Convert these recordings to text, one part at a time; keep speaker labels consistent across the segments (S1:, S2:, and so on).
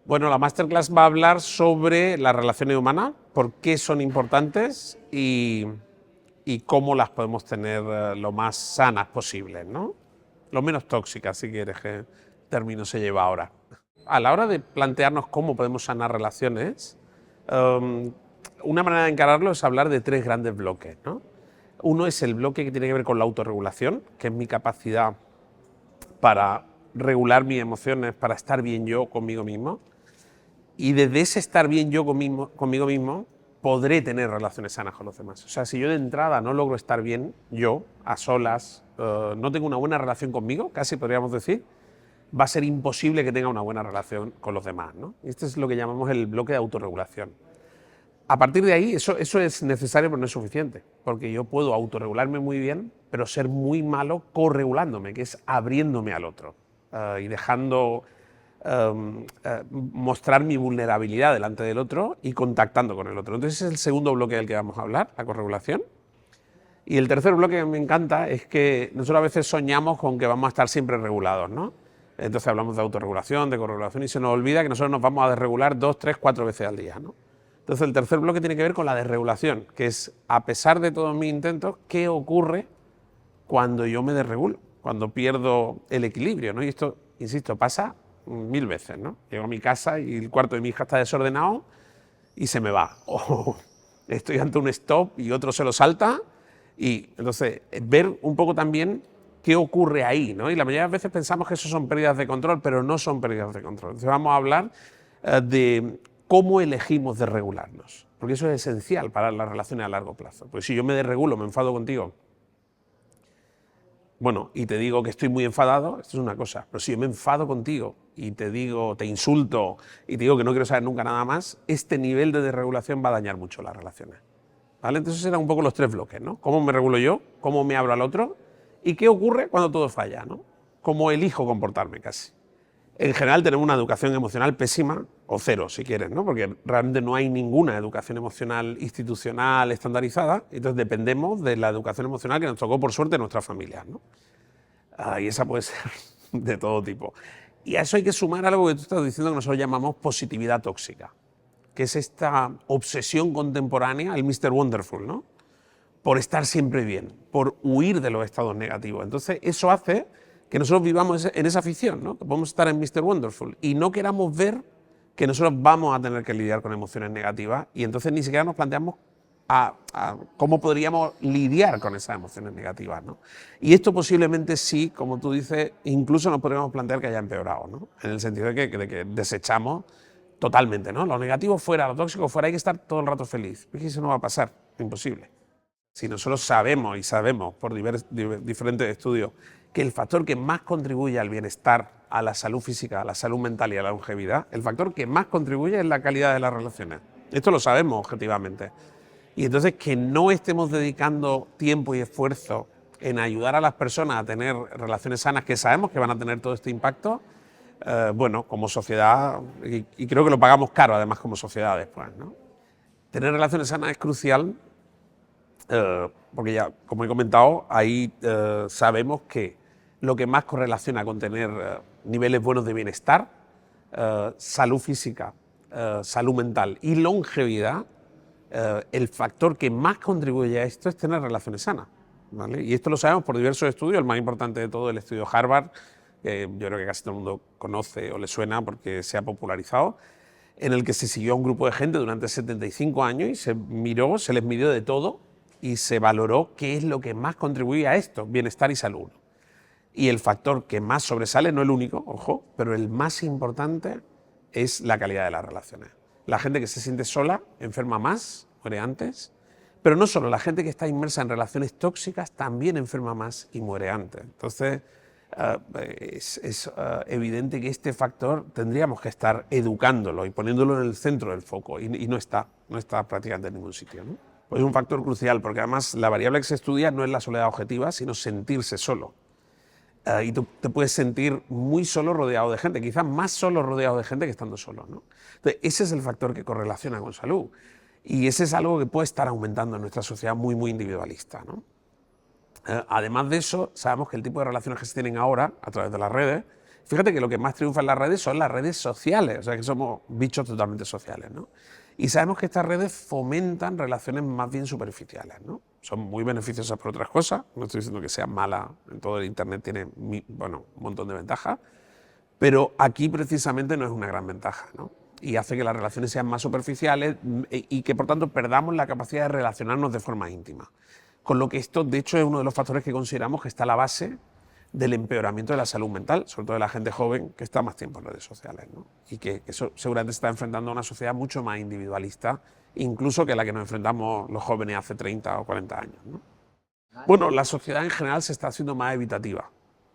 S1: Bueno, la masterclass va a hablar sobre las relaciones humanas, por qué son importantes y cómo las podemos tener lo más sanas posibles, ¿no? Lo menos tóxicas, si quieres, que término se lleva ahora. A la hora de plantearnos cómo podemos sanar relaciones, una manera de encararlo es hablar de tres grandes bloques, ¿no? Uno es el bloque que tiene que ver con la autorregulación, que es mi capacidad para regular mis emociones, para estar bien yo conmigo mismo. Y desde ese estar bien yo conmigo mismo, podré tener relaciones sanas con los demás. O sea, si yo de entrada no logro estar bien yo, a solas, no tengo una buena relación conmigo, casi podríamos decir, va a ser imposible que tenga una buena relación con los demás, ¿no? Este es lo que llamamos el bloque de autorregulación. A partir de ahí, eso es necesario, pero no es suficiente, porque yo puedo autorregularme muy bien, pero ser muy malo corregulándome, que es abriéndome al otro y dejando mostrar mi vulnerabilidad delante del otro y contactando con el otro. Entonces ese es el segundo bloque del que vamos a hablar, la corregulación. Y el tercer bloque que me encanta es que nosotros a veces soñamos con que vamos a estar siempre regulados, ¿no? Entonces hablamos de autorregulación, de corregulación y se nos olvida que nosotros nos vamos a desregular 2, 3, 4 veces al día, ¿no? Entonces el tercer bloque tiene que ver con la desregulación, que es, a pesar de todos mis intentos, ¿qué ocurre cuando yo me desregulo? Cuando pierdo el equilibrio, ¿no? Y esto, insisto, pasa 1000 veces, ¿no? Llego a mi casa y el cuarto de mi hija está desordenado y se me va. O estoy ante un stop y otro se lo salta. Y entonces, ver un poco también qué ocurre ahí, ¿no? Y la mayoría de las veces pensamos que eso son pérdidas de control, pero no son pérdidas de control. Entonces vamos a hablar de cómo elegimos desregularnos, porque eso es esencial para las relaciones a largo plazo. Porque si yo me desregulo, me enfado contigo, bueno, y te digo que estoy muy enfadado, esto es una cosa, pero si yo me enfado contigo y te digo, te insulto y te digo que no quiero saber nunca nada más, este nivel de desregulación va a dañar mucho las relaciones, ¿vale? Entonces eran un poco los tres bloques, ¿no? ¿Cómo me regulo yo? ¿Cómo me abro al otro? ¿Y qué ocurre cuando todo falla, ¿no? ¿Cómo elijo comportarme casi? En general tenemos una educación emocional pésima, o cero si quieres, ¿no? Porque realmente no hay ninguna educación emocional institucional estandarizada, entonces dependemos de la educación emocional que nos tocó por suerte en nuestras familias, ¿no? Y esa puede ser de todo tipo. Y a eso hay que sumar algo que tú estás diciendo que nosotros llamamos positividad tóxica, que es esta obsesión contemporánea, el Mr. Wonderful, ¿no? Por estar siempre bien, por huir de los estados negativos. Entonces eso hace que nosotros vivamos en esa ficción, ¿no? Que podemos estar en Mr. Wonderful y no queramos ver que nosotros vamos a tener que lidiar con emociones negativas y entonces ni siquiera nos planteamos cómo podríamos lidiar con esas emociones negativas, ¿no? Y esto posiblemente sí, como tú dices, incluso nos podríamos plantear que haya empeorado, ¿no? En el sentido de que desechamos totalmente, ¿no? Lo negativo fuera, lo tóxico fuera, hay que estar todo el rato feliz. Es que eso no va a pasar, imposible. Si nosotros sabemos por diferentes estudios que el factor que más contribuye al bienestar, a la salud física, a la salud mental y a la longevidad, el factor que más contribuye es la calidad de las relaciones. Esto lo sabemos objetivamente. Y entonces que no estemos dedicando tiempo y esfuerzo en ayudar a las personas a tener relaciones sanas que sabemos que van a tener todo este impacto, bueno, como sociedad, y creo que lo pagamos caro además como sociedad después, ¿no? Tener relaciones sanas es crucial porque ya, como he comentado, ahí sabemos que lo que más correlaciona con tener niveles buenos de bienestar, salud física, salud mental y longevidad, el factor que más contribuye a esto es tener relaciones sanas, ¿vale? Y esto lo sabemos por diversos estudios, el más importante de todo el estudio Harvard, que yo creo que casi todo el mundo conoce o le suena porque se ha popularizado, en el que se siguió a un grupo de gente durante 75 años y se les midió de todo y se valoró qué es lo que más contribuye a esto, bienestar y salud. Y el factor que más sobresale, no el único, ojo, pero el más importante es la calidad de las relaciones. La gente que se siente sola enferma más, muere antes, pero no solo, la gente que está inmersa en relaciones tóxicas también enferma más y muere antes. Entonces, es evidente que este factor tendríamos que estar educándolo y poniéndolo en el centro del foco y no está prácticamente en ningún sitio, ¿no? Pues es un factor crucial porque además la variable que se estudia no es la soledad objetiva, sino sentirse solo. Y tú te puedes sentir muy solo rodeado de gente, quizás más solo rodeado de gente que estando solo, ¿no? Entonces, ese es el factor que correlaciona con salud. Y ese es algo que puede estar aumentando en nuestra sociedad muy, muy individualista, ¿no? Además de eso, sabemos que el tipo de relaciones que se tienen ahora a través de las redes Fíjate que lo que más triunfa en las redes son las redes sociales, o sea que somos bichos totalmente sociales, ¿no? Y sabemos que estas redes fomentan relaciones más bien superficiales, ¿no? Son muy beneficiosas por otras cosas, no estoy diciendo que sean malas, en todo el Internet tiene, bueno, un montón de ventajas, pero aquí precisamente no es una gran ventaja, ¿no? Y hace que las relaciones sean más superficiales y que por tanto perdamos la capacidad de relacionarnos de forma íntima. Con lo que esto, de hecho, es uno de los factores que consideramos que está a la base del empeoramiento de la salud mental, sobre todo de la gente joven que está más tiempo en redes sociales, ¿no? Y que eso seguramente se está enfrentando a una sociedad mucho más individualista, incluso que la que nos enfrentamos los jóvenes hace 30 o 40 años, ¿no? Bueno, la sociedad en general se está haciendo más evitativa,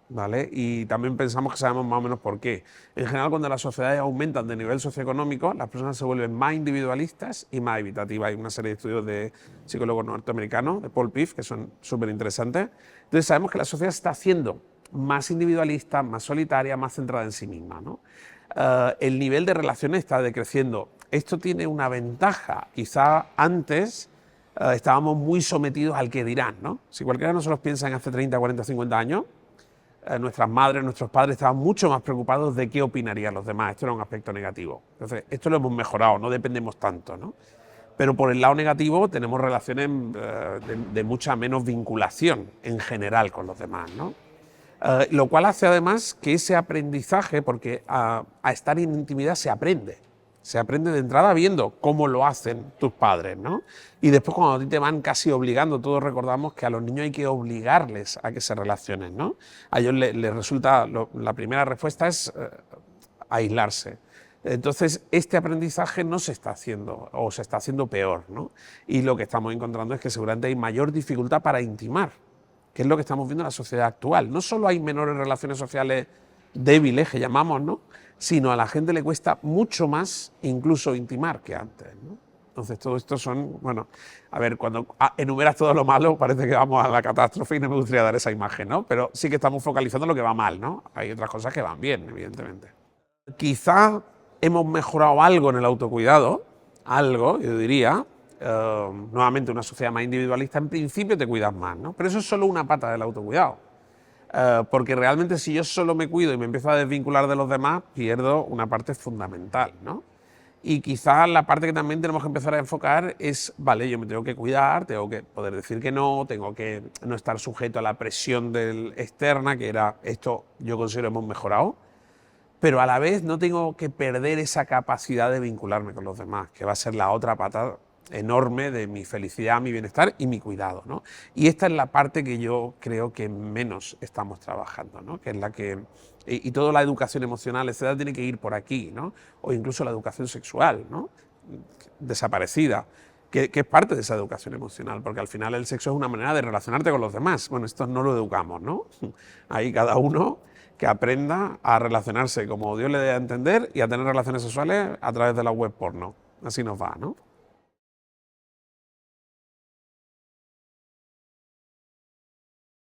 S1: ¿vale? Y también pensamos que sabemos más o menos por qué. En general, cuando las sociedades aumentan de nivel socioeconómico, las personas se vuelven más individualistas y más evitativas. Hay una serie de estudios de psicólogos norteamericanos, de Paul Piff, que son súper interesantes. Entonces sabemos que la sociedad se está haciendo más individualista, más solitaria, más centrada en sí misma, ¿no? El nivel de relaciones está decreciendo. Esto tiene una ventaja. Quizá antes estábamos muy sometidos al que dirán, ¿no? Si cualquiera de nosotros piensa en hace 30, 40, 50 años, nuestras madres, nuestros padres estaban mucho más preocupados de qué opinarían los demás. Esto era un aspecto negativo. Entonces, esto lo hemos mejorado, no dependemos tanto, ¿no? Pero por el lado negativo tenemos relaciones de mucha menos vinculación en general con los demás, ¿no? Lo cual hace además que ese aprendizaje, porque a estar en intimidad se aprende de entrada viendo cómo lo hacen tus padres, ¿no? Y después cuando a ti te van casi obligando, todos recordamos que a los niños hay que obligarles a que se relacionen, ¿no? A ellos les resulta, la primera respuesta es aislarse. Entonces, este aprendizaje no se está haciendo, o se está haciendo peor, ¿no? Y lo que estamos encontrando es que seguramente hay mayor dificultad para intimar, que es lo que estamos viendo en la sociedad actual. No solo hay menores relaciones sociales débiles, que llamamos, ¿no?, sino a la gente le cuesta mucho más incluso intimar que antes, ¿no? Entonces todo esto son, bueno, a ver, cuando enumeras todo lo malo parece que vamos a la catástrofe y no me gustaría dar esa imagen, ¿no? Pero sí que estamos focalizando lo que va mal, ¿no? Hay otras cosas que van bien, evidentemente. Quizá hemos mejorado algo en el autocuidado, algo, yo diría. Nuevamente una sociedad más individualista, en principio te cuidas más, ¿no? Pero eso es solo una pata del autocuidado. Porque realmente si yo solo me cuido y me empiezo a desvincular de los demás, pierdo una parte fundamental, ¿no? Y quizás la parte que también tenemos que empezar a enfocar es, vale, yo me tengo que cuidar, tengo que poder decir que no, tengo que no estar sujeto a la presión externa, que era esto, yo considero hemos mejorado, pero a la vez no tengo que perder esa capacidad de vincularme con los demás, que va a ser la otra pata enorme de mi felicidad, mi bienestar y mi cuidado, ¿no? Y esta es la parte que yo creo que menos estamos trabajando, ¿no? Que es la que... Y toda la educación emocional, etcétera, tiene que ir por aquí, ¿no? O incluso la educación sexual, ¿no?, desaparecida, que es parte de esa educación emocional, porque al final el sexo es una manera de relacionarte con los demás. Bueno, esto no lo educamos, ¿no? Ahí cada uno que aprenda a relacionarse como Dios le dé a entender y a tener relaciones sexuales a través de la web porno. Así nos va, ¿no?